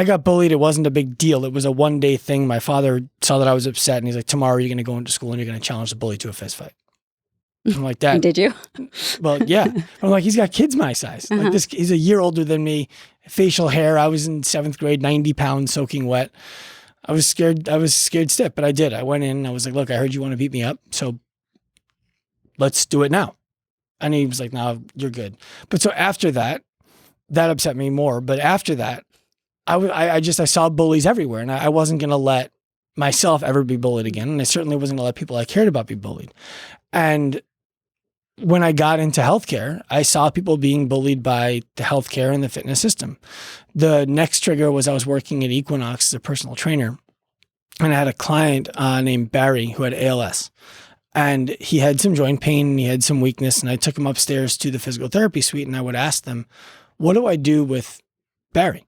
I got bullied. It wasn't a big deal. It was a one-day thing. My father saw that I was upset and he's like, tomorrow you're going to go into school and you're going to challenge the bully to a fist fight. I'm like, that. Did you? Well, yeah. I'm like, he's got kids my size. Like this, he's a year older than me. Facial hair. I was in 7th grade, 90 pounds, soaking wet. I was scared stiff, but I did. I went in and I was like, look, I heard you want to beat me up. So let's do it now. And he was like, no, you're good. But so after that upset me more. But after that, I saw bullies everywhere and I wasn't going to let myself ever be bullied again. And I certainly wasn't going to let people I cared about be bullied. And when I got into healthcare, I saw people being bullied by the healthcare and the fitness system. The next trigger was I was working at Equinox as a personal trainer, and I had a client named Barry who had ALS. And he had some joint pain and he had some weakness, and I took him upstairs to the physical therapy suite and I would ask them, what do I do with Barry?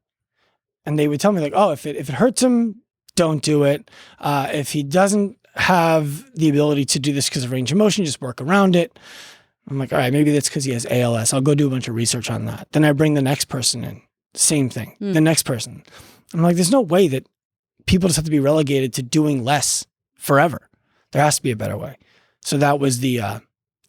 And they would tell me like, oh, if it hurts him, don't do it. If he doesn't have the ability to do this because of range of motion, just work around it. I'm like, all right, maybe that's because he has ALS. I'll go do a bunch of research on that. Then I bring the next person in. Same thing. The next person. I'm like, there's no way that people just have to be relegated to doing less forever. There has to be a better way. So that was the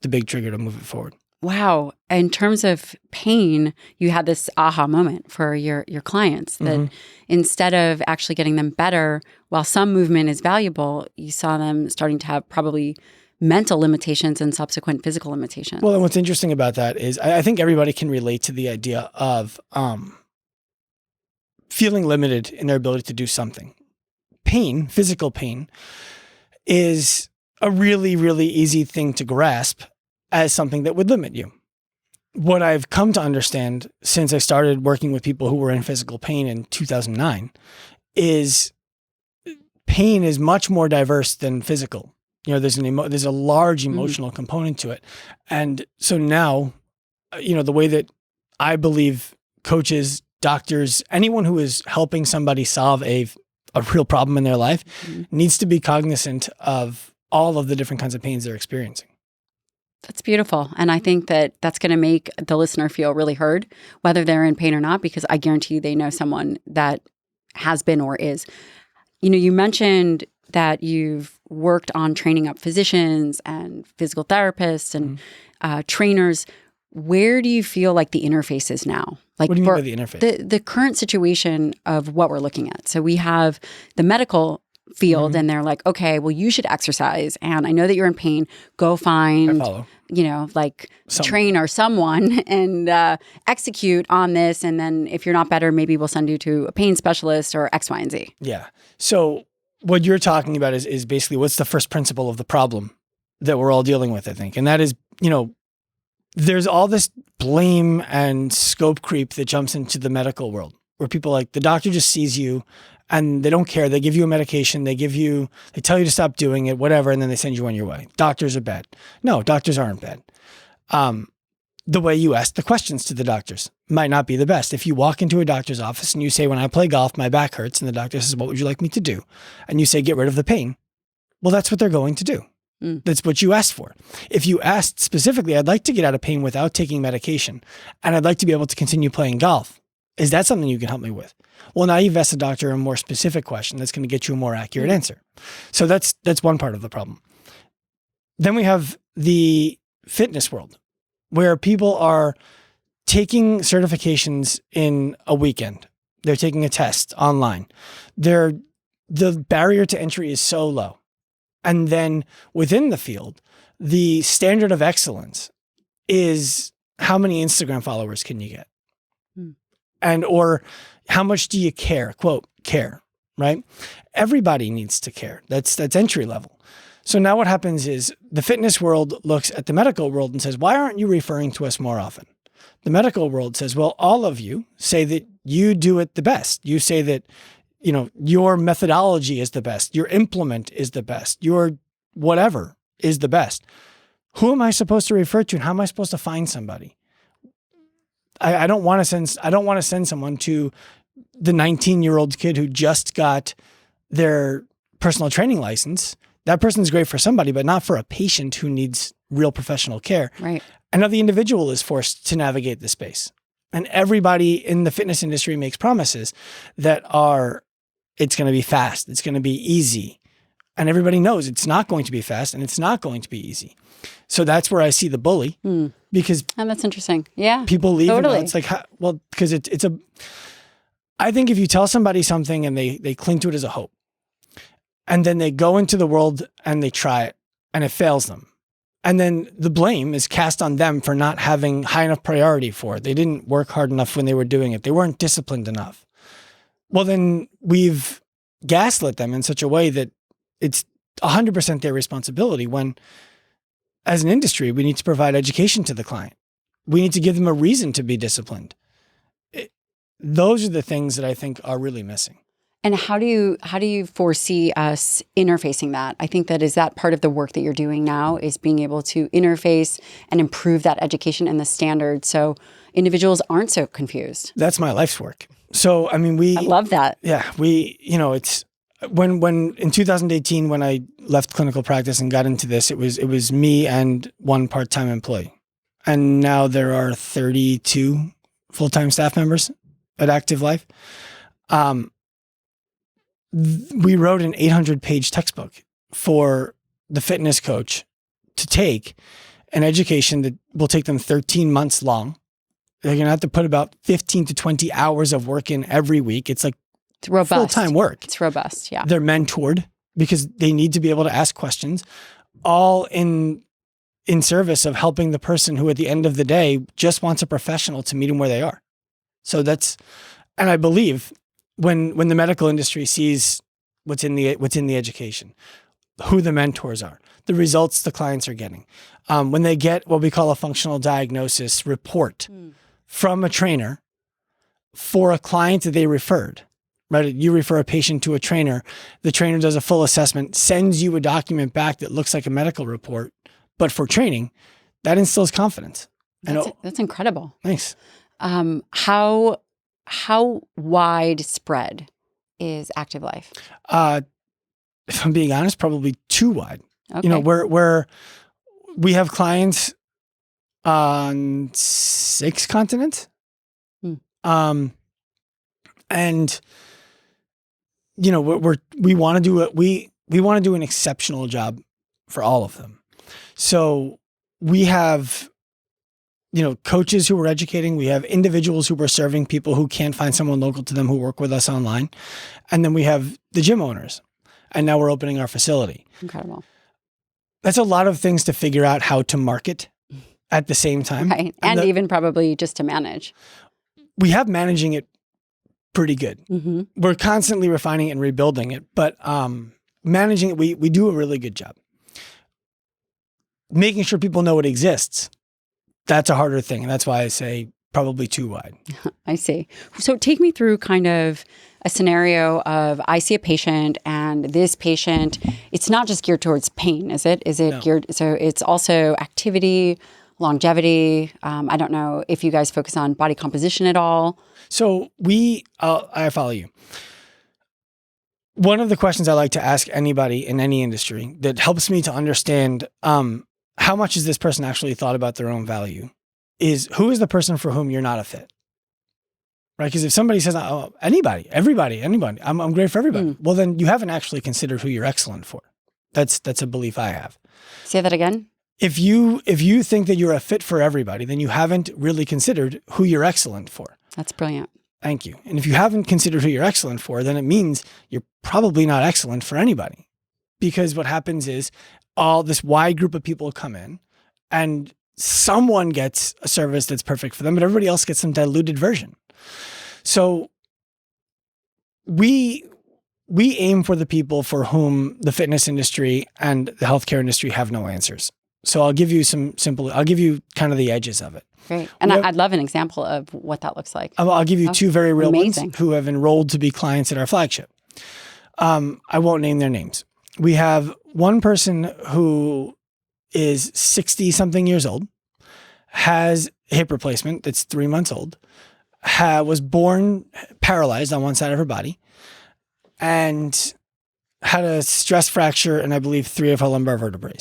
big trigger to move it forward. Wow. In terms of pain, you had this aha moment for your clients that instead of actually getting them better, while some movement is valuable, you saw them starting to have probably mental limitations and subsequent physical limitations. Well, and what's interesting about that is I think everybody can relate to the idea of feeling limited in their ability to do something. Pain, physical pain, is a really, really easy thing to grasp as something that would limit you. What I've come to understand since I started working with people who were in physical pain in 2009 is pain is much more diverse than physical. You know, there's a large emotional component to it. And so now, you know, the way that I believe coaches, doctors, anyone who is helping somebody solve a real problem in their life needs to be cognizant of all of the different kinds of pains they're experiencing. That's beautiful. And I think that that's going to make the listener feel really heard, whether they're in pain or not, because I guarantee you they know someone that has been or is. You know, you mentioned that you've worked on training up physicians and physical therapists and trainers. Where do you feel like the interface is now? Like, what do you mean by the interface? The current situation of what we're looking at. So we have the medical field and they're like, okay, well, you should exercise. And I know that you're in pain. Go find, you know, like train or someone and execute on this. And then if you're not better, maybe we'll send you to a pain specialist or X, Y, and Z. Yeah. So what you're talking about is basically what's the first principle of the problem that we're all dealing with, I think. And that is, you know, there's all this blame and scope creep that jumps into the medical world where people like the doctor just sees you and they don't care. They give you a medication. They tell you to stop doing it, whatever. And then they send you on your way. Doctors are bad. No, doctors aren't bad. The way you ask the questions to the doctors might not be the best. If you walk into a doctor's office and you say, when I play golf, my back hurts. And the doctor says, what would you like me to do? And you say, get rid of the pain. Well, that's what they're going to do. That's what you asked for. If you asked specifically, I'd like to get out of pain without taking medication, and I'd like to be able to continue playing golf. Is that something you can help me with? Well, now you've asked the doctor a more specific question that's going to get you a more accurate answer. So that's one part of the problem. Then we have the fitness world where people are taking certifications in a weekend. They're taking a test online. The barrier to entry is so low. And then within the field, the standard of excellence is how many Instagram followers can you get? And, or how much do you care? Quote, care, right? Everybody needs to care. That's entry level. So now what happens is the fitness world looks at the medical world and says, why aren't you referring to us more often? The medical world says, well, all of you say that you do it the best. You say that, you know, your methodology is the best. Your implement is the best. Your whatever is the best. Who am I supposed to refer to and how am I supposed to find somebody? I don't want to send someone to the 19-year-old kid who just got their personal training license. That person's great for somebody, but not for a patient who needs real professional care. Right. And now the individual is forced to navigate the space. And everybody in the fitness industry makes promises that are, it's going to be fast, it's going to be easy. And everybody knows it's not going to be fast and it's not going to be easy. So that's where I see the bully because and that's interesting. Yeah. people leave totally. and it's like, well, because I think if you tell somebody something and they cling to it as a hope, and then they go into the world and they try it and it fails them. And then the blame is cast on them for not having high enough priority for it. They didn't work hard enough when they were doing it. They weren't disciplined enough. Well, then we've gaslit them in such a way that it's 100% their responsibility when, as an industry, we need to provide education to the client. We need to give them a reason to be disciplined. Those are the things that I think are really missing. And how do you foresee us interfacing that? I think that is that part of the work that you're doing now is being able to interface and improve that education and the standards so individuals aren't so confused. That's my life's work. So, I mean, I love that. Yeah, it's when in 2018 when I left clinical practice and got into this, it was me and one part-time employee. And now there are 32 full-time staff members at Active Life. We wrote an 800-page textbook for the fitness coach to take an education that will take them 13 months long. They're going to have to put about 15 to 20 hours of work in every week. It's like it's robust. Full-time work. It's robust, yeah. They're mentored because they need to be able to ask questions, all in service of helping the person who at the end of the day just wants a professional to meet them where they are. So and I believe when the medical industry sees what's in the education, who the mentors are, the results the clients are getting, when they get what we call a functional diagnosis report from a trainer for a client that they referred, right? You refer a patient to a trainer, the trainer does a full assessment, sends you a document back that looks like a medical report, but for training, that instills confidence. That's incredible. Thanks. How widespread is Active Life? If I'm being honest, probably too wide. Okay. We have clients on 6 continents. And we want to do an exceptional job for all of them. So we have coaches who we're educating. We have individuals who we're serving, people who can't find someone local to them who work with us online. And then we have the gym owners. And now we're opening our facility. Incredible. That's a lot of things to figure out how to market at the same time. Right. And even probably just to manage. We have managing it pretty good. Mm-hmm. We're constantly refining it and rebuilding it. But managing it, we do a really good job. Making sure people know it exists, that's a harder thing. And that's why I say probably too wide. I see. So take me through kind of a scenario of I see a patient and this patient, it's not just geared towards pain, is it? Is it No. geared? So it's also activity, longevity. I don't know if you guys focus on body composition at all. So I follow you. One of the questions I like to ask anybody in any industry that helps me to understand how much has this person actually thought about their own value is who is the person for whom you're not a fit? Right? Because if somebody says, oh, anybody, everybody, anybody, I'm great for everybody. Well, then you haven't actually considered who you're excellent for. That's a belief I have. Say that again. If you think that you're a fit for everybody, then you haven't really considered who you're excellent for. That's brilliant. Thank you. And if you haven't considered who you're excellent for, then it means you're probably not excellent for anybody. Because what happens is all this wide group of people come in and someone gets a service that's perfect for them, but everybody else gets some diluted version. So we aim for the people for whom the fitness industry and the healthcare industry have no answers. So I'll give you I'll give you kind of the edges of it. Great. And I'd love an example of what that looks like. I'll give you 2 very real amazing. ones who have enrolled to be clients at our flagship. I won't name their names. We have one person who is 60-something years old, has hip replacement that's 3 months old, was born paralyzed on one side of her body, and had a stress fracture and I believe 3 of her lumbar vertebrae.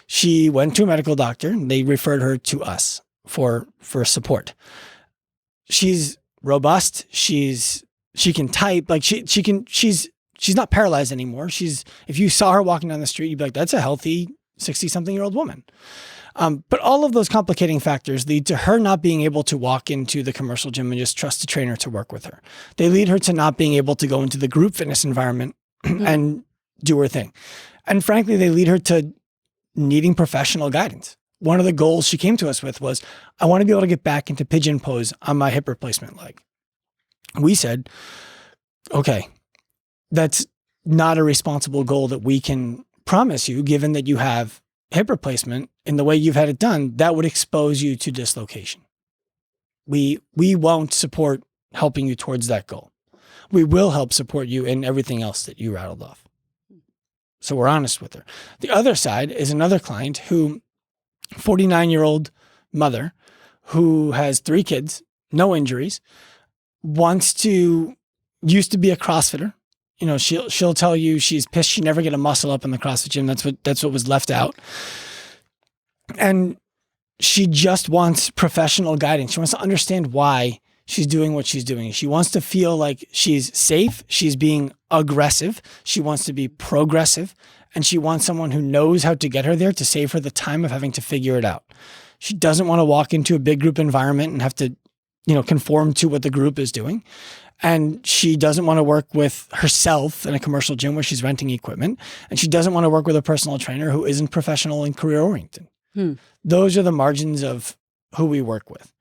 She went to a medical doctor and they referred her to us for support. she's robust. She can type. Like she's not paralyzed anymore. If you saw her walking down the street, you'd be like, that's a healthy 60-something-year-old woman. But all of those complicating factors lead to her not being able to walk into the commercial gym and just trust a trainer to work with her. They lead her to not being able to go into the group fitness environment and do her thing. And frankly, they lead her to needing professional guidance. One of the goals she came to us with was, I want to be able to get back into pigeon pose on my hip replacement leg. We said, okay, that's not a responsible goal that we can promise you, given that you have hip replacement in the way you've had it done. That would expose you to dislocation. We won't support helping you towards that goal. We will help support you in everything else that you rattled off. So we're honest with her. The other side is another client who, 49-year-old mother who has 3 kids, no injuries, used to be a CrossFitter. You know, she'll tell you she's pissed she never get a muscle up in the CrossFit gym. That's what was left out. And she just wants professional guidance. She wants to understand why she's doing what she's doing. She wants to feel like she's safe. She's being aggressive. She wants to be progressive. And she wants someone who knows how to get her there to save her the time of having to figure it out. She doesn't want to walk into a big group environment and have to, conform to what the group is doing. And she doesn't want to work with herself in a commercial gym where she's renting equipment. And she doesn't want to work with a personal trainer who isn't professional and career oriented. Those are the margins of who we work with.